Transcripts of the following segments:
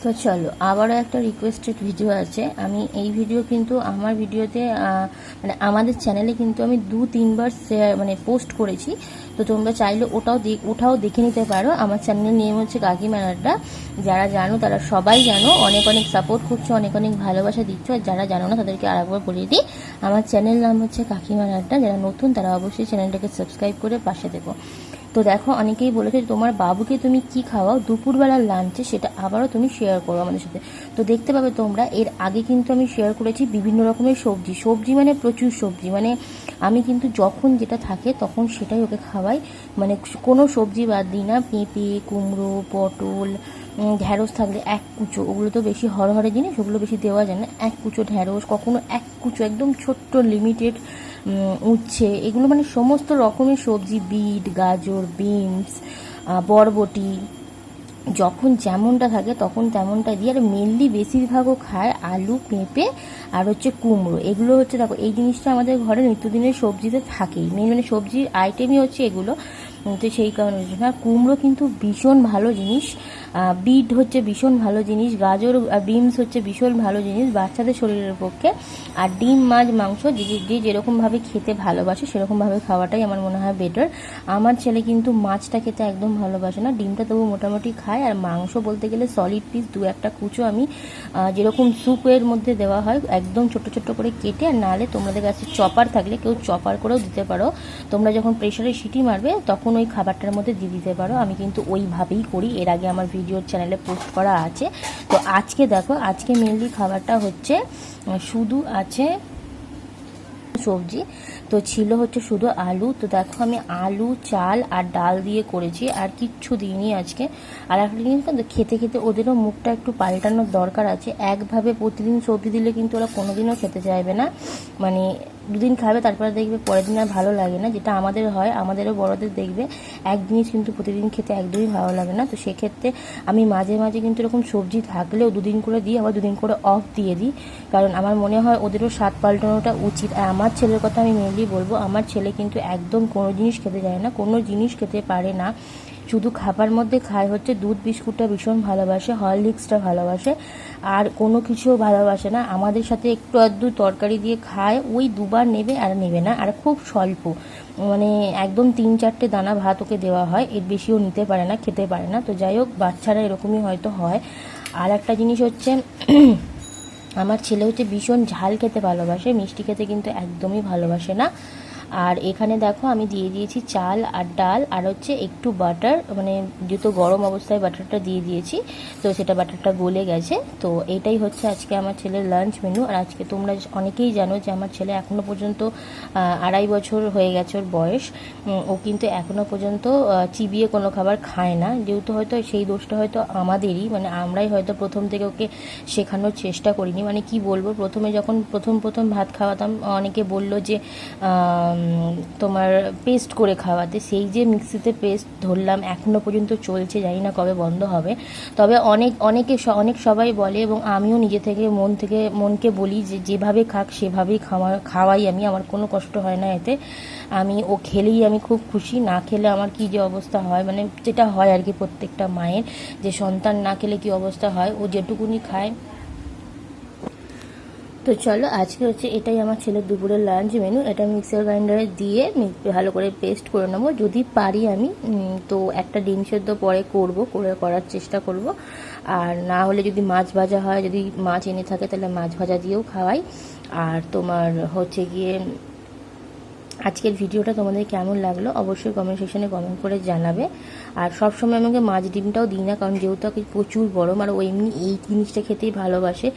তো চলো আবারও একটা রিকোয়েস্টেড ভিডিও আছে। আমি এই ভিডিও কিন্তু আমার ভিডিওতে মানে আমাদের চ্যানেলে কিন্তু আমি 2-3 বার পোস্ট করেছি। তো তোমরা চাইলে ওটাও দেখে নিতে পারো। আমার চ্যানেলের নেম হচ্ছে কাকিমার আড্ডা। যারা জানো তারা সবাই জানো, অনেক অনেক সাপোর্ট করছো, অনেক অনেক ভালোবাসা দিচ্ছ। আর যারা জানো না তাদেরকে আরেকবার বলে দিই, আমার চ্যানেল নাম হচ্ছে কাকিমার আড্ডা। যারা নতুন তারা অবশ্যই চ্যানেলটাকে সাবস্ক্রাইব করে পাশে দেবো। তো দেখো, অনেকেই বলেছে তোমার বাবুকে তুমি কি খাওয়াও দুপুরবেলার লাঞ্চে, সেটা আবারও তুমি শেয়ার করো আমাদের সাথে। তো দেখতে পাবে তোমরা, এর আগে কিন্তু আমি শেয়ার করেছি বিভিন্ন রকমের সবজি মানে প্রচুর সবজি। মানে আমি কিন্তু যখন যেটা থাকে তখন সেটাই ওকে খাওয়াই, মানে কোনো সবজি বাদ দিই না। পেঁপে, কুমড়ো, পটল, ঢ্যাঁড়স থাকলে এক কুচো, ওগুলো তো বেশি হরহরে জিনিস, ওগুলো বেশি দেওয়া যায় না। এক কুচো ঢ্যাঁড়স, কখনো এক কুচো একদম ছোট্ট লিমিটেড উচ্ছে, এগুলো মানে সমস্ত রকমের সবজি, বিট, গাজর, বিনস, বরবটি, যখন যেমনটা থাকে তখন তেমনটা দিই। আর মেনলি বেশিরভাগও খায় আলু, পেঁপে আর হচ্ছে কুমড়ো। এগুলো হচ্ছে, দেখো এই জিনিসটা আমাদের ঘরে নিত্যদিনের সবজিতে থাকেই, মানে সবজির আইটেমই হচ্ছে এগুলো। তো সেই কারণে না, কুমড়ো কিন্তু ভীষণ ভালো জিনিস, বিট হচ্ছে ভীষণ ভালো জিনিস, গাজর বিনস হচ্ছে ভীষণ ভালো জিনিস বাচ্চাদের শরীরের পক্ষে। আর ডিম, মাছ, মাংস যে যেরকমভাবে খেতে ভালোবাসে সেরকমভাবে খাওয়াটাই আমার মনে হয় বেটার। আমার ছেলে কিন্তু মাছটা খেতে একদম ভালোবাসে না, ডিমটা তবু মোটামুটি খায়। আর মাংস বলতে গেলে সলিড পিস 2-1টা কুচো আমি যেরকম স্যুপের মধ্যে দেওয়া হয় একদম ছোট ছোট করে কেটে, আর নাহলে তোমাদের কাছে চপার থাকলে কেউ চপার করেও দিতে পারো। তোমরা যখন প্রেশারে সিটি মারবে তখন ওই খাবারটার মধ্যে দিয়ে দিতে পারো। আমি কিন্তু ওইভাবেই করি, এর আগে আমার ভিডিওর চ্যানেলে পোস্ট করা আছে। তো আজকে দেখো, আজকে মেনলি খাবারটা হচ্ছে শুধু আছে সবজি। তো ছিল হচ্ছে শুধু আলু। তো দেখো, আমি আলু, চাল আর ডাল দিয়ে করেছি, আর কিচ্ছু দিইনি আজকে। আর একটা জিনিস, খেতে খেতে ওদেরও মুখটা একটু পাল্টানোর দরকার আছে। একভাবে প্রতিদিন সবজি দিলে কিন্তু ওরা কোনোদিনও খেতে চাইবে না, মানে দুদিন খাবে তারপরে দেখবে পরের দিন আর ভালো লাগে না, যেটা আমাদের হয়। আমাদেরও বড়দের দেখবে এক জিনিস কিন্তু প্রতিদিন খেতে একদমই ভালো লাগে না। তো সেক্ষেত্রে আমি মাঝে মাঝে কিন্তু এরকম সবজি থাকলেও 2 দিন করে দিই, আবার 2 দিন করে অফ দিয়ে দিই, কারণ আমার মনে হয় ওদেরও স্বাদ পাল্টানোটা উচিত। আর আমার ছেলের কথা আমি মেনলি বলবো, আমার ছেলে কিন্তু একদম কোনো জিনিস খেতে যায় না, কোনো জিনিস খেতে পারে না। শুধু খাবার মধ্যে খায় হচ্ছে দুধ বিস্কুটটা ভীষণ ভালোবাসে, হরলিক্সটা ভালোবাসে, আর কোনো কিছুও ভালোবাসে না। আমাদের সাথে একটু আধটু তরকারি দিয়ে খায়, ওই 2বার নেবে আর নেবে না, আর খুব স্বল্প, মানে একদম 3-4টে দানা ভাত ওকে দেওয়া হয়, এর বেশিও নিতে পারে না, খেতে পারে না। তো যাই হোক, বাচ্চারা এরকমই হয়তো হয়। আর একটা জিনিস হচ্ছে আমার ছেলে হচ্ছে ভীষণ ঝাল খেতে ভালোবাসে, মিষ্টি খেতে কিন্তু একদমই ভালোবাসে না। আর এখানে দেখো, আমি দিয়ে দিয়েছি চাল আর ডাল আর হচ্ছে একটু বাটার, মানে যেহেতু গরম অবস্থায় বাটারটা দিয়ে দিয়েছি, তো সেটা বাটারটা গলে গেছে। তো এটাই হচ্ছে আজকে আমার ছেলের লাঞ্চ মেনু। আর আজকে তোমরা অনেকেই জানো যে আমার ছেলে এখনও পর্যন্ত 2.5 বছর হয়ে গেছে ওর বয়স। ও কিন্তু এখনও পর্যন্ত চিবিয়ে কোনো খাবার খায় না, যেহেতু হয়তো সেই দোষটা হয়তো আমাদেরই, মানে আমরাই হয়তো প্রথম থেকে ওকে শেখানোর চেষ্টা করিনি। মানে কি বলবো, প্রথমে যখন প্রথম ভাত খাওয়াতাম, অনেকে বললো যে তোমার পেস্ট করে খাওয়াতে, সেই যে মিক্সিতে পেস্ট ধরলাম এখনও পর্যন্ত চলছে, জানি না কবে বন্ধ হবে। তবে অনেক সবাই বলে, এবং আমিও নিজে থেকে মনকে বলি যে যেভাবে খাক সেভাবেই খাওয়াই আমি, আমার কোনো কষ্ট হয় না এতে। ও খেলেই আমি খুব খুশি, না খেলে আমার কি যে অবস্থা হয়, মানে যেটা হয় আর কি প্রত্যেকটা মায়ের, যে সন্তান না খেলে কি অবস্থা হয়, ও যেটুকুনি খায়। তো চলো, আজকে হচ্ছে এটাই আমার ছেলের দুপুরের লাঞ্চ মেনু। এটা মিক্সার গ্রাইন্ডারে দিয়ে ভালো করে পেস্ট করে নেবো, যদি পারি আমি। তো একটা ডিম সেদ্ধ পরে করার চেষ্টা করব। আর না হলে যদি মাছ ভাজা হয়, যদি মাছ এনে থাকে তাহলে মাছ ভাজা দিয়েও খাওয়াই। আর তোমার হচ্ছে গিয়ে আজকের ভিডিওটা তোমাদের কেমন লাগলো অবশ্যই কমেন্ট সেকশনে কমেন্ট করে জানাবে। আর সবসময় আমাকে মাছ ডিমটাও দিই না, কারণ যেহেতু ওকে প্রচুর গরম, আর ও এমনি এই জিনিসটা খেতেই ভালোবাসে।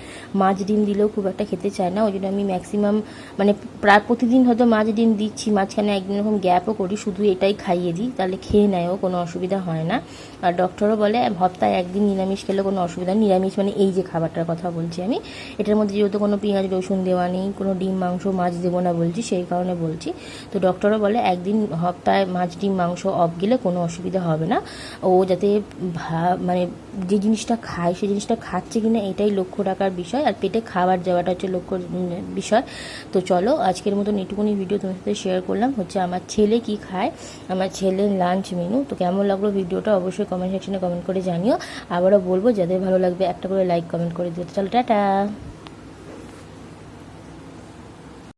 মাছ ডিম দিলেও খুব একটা খেতে চায় না, ওই জন্য আমি ম্যাক্সিমাম মানে প্রায় প্রতিদিন হয়তো মাছ ডিম দিচ্ছি, মাঝখানে একদিন এরকম গ্যাপও করি, শুধু এটাই খাইয়ে দিই, তাহলে খেয়ে নেয়ও, কোনো অসুবিধা হয় না। আর ডক্টরও বলে সপ্তাহে একদিন নিরামিষ খেলে কোনো অসুবিধা নেই। নিরামিষ মানে এই যে খাবারটার কথা বলছি আমি, এটার মধ্যে যেহেতু কোনো পেঁয়াজ রসুন দেওয়া নেই, কোনো ডিম মাংস মাছ দেবো না বলছি, সেই কারণে বলছি। তো ডক্টরও বলে একদিন সপ্তাহে মাছ ডিম মাংস অফ গেলে কোনো অসুবিধা হবে না, ও যাতে মানে যে জিনিসটা খায় সেই জিনিসটা খাচ্ছে কিনা এটাই লক্ষ্য রাখার বিষয়, আর পেটে খাবার যাওয়াটা হচ্ছে লক্ষ্য বিষয়। তো চলো আজকের মতন এটুকুনি ভিডিও তোমার সাথে শেয়ার করলাম, হচ্ছে আমার ছেলে কি খায়, আমার ছেলের লাঞ্চ মেনু। তো কেমন লাগলো ভিডিওটা অবশ্যই কমেন্ট সেকশনে কমেন্ট করে জানিও। আবারও বলবো যাদের ভালো লাগবে একটা করে লাইক কমেন্ট করে দিতে। চলো টাটা।